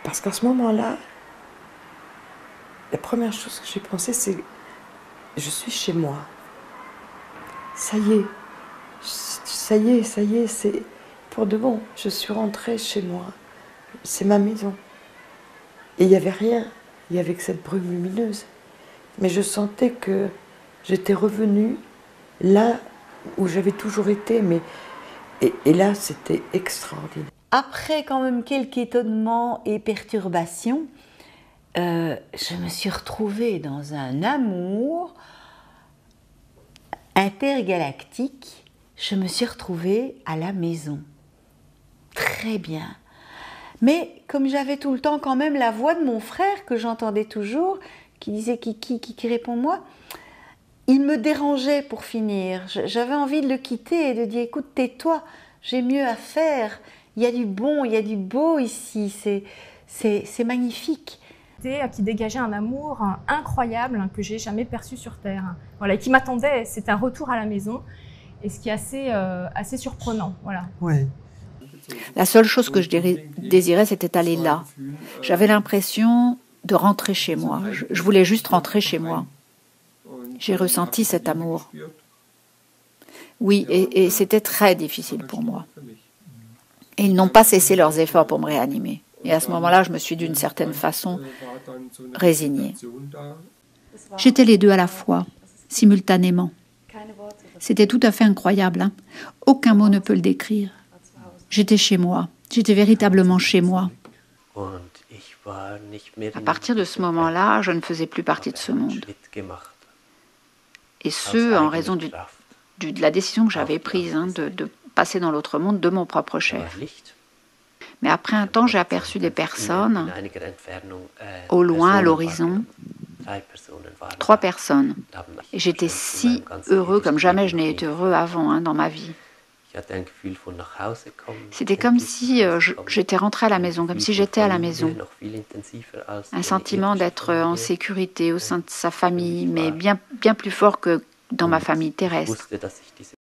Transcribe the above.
Parce qu'à ce moment-là, la première chose que j'ai pensé, c'est je suis chez moi. Ça y est, c'est pour de bon. Je suis rentrée chez moi. C'est ma maison. Et il n'y avait rien, il y avait que cette brume lumineuse. Mais je sentais que j'étais revenue là où j'avais toujours été, et là, c'était extraordinaire. Après quand même quelques étonnements et perturbations, je me suis retrouvée dans un amour intergalactique. Je me suis retrouvée à la maison. Très bien. Mais comme j'avais tout le temps quand même la voix de mon frère que j'entendais toujours, qui disait Kiki, Kiki réponds-moi, il me dérangeait pour finir. J'avais envie de le quitter et de dire écoute, tais-toi, j'ai mieux à faire. Il y a du bon, il y a du beau ici, c'est magnifique. Qui dégageait un amour incroyable que j'ai jamais perçu sur Terre. Voilà, et qui m'attendait, c'est un retour à la maison, et ce qui est assez surprenant. Voilà. Ouais. La seule chose que je désirais, c'était aller là. J'avais l'impression de rentrer chez moi. Je voulais juste rentrer chez moi. J'ai ressenti cet amour. Oui, et c'était très difficile pour moi. Et ils n'ont pas cessé leurs efforts pour me réanimer. Et à ce moment-là, je me suis d'une certaine façon résignée. J'étais les deux à la fois, simultanément. C'était tout à fait incroyable, hein. Aucun mot ne peut le décrire. J'étais chez moi. J'étais véritablement chez moi. À partir de ce moment-là, je ne faisais plus partie de ce monde. Et ce, en raison de la décision que j'avais prise, hein, de passer dans l'autre monde de mon propre chef. Mais après un temps, j'ai aperçu des personnes, au loin, à l'horizon, 3 personnes. Et j'étais si heureux comme jamais je n'ai été heureux avant, hein, dans ma vie. C'était comme si j'étais rentrée à la maison, comme si j'étais à la maison. Un sentiment d'être en sécurité au sein de sa famille, mais bien plus fort que dans ma famille terrestre.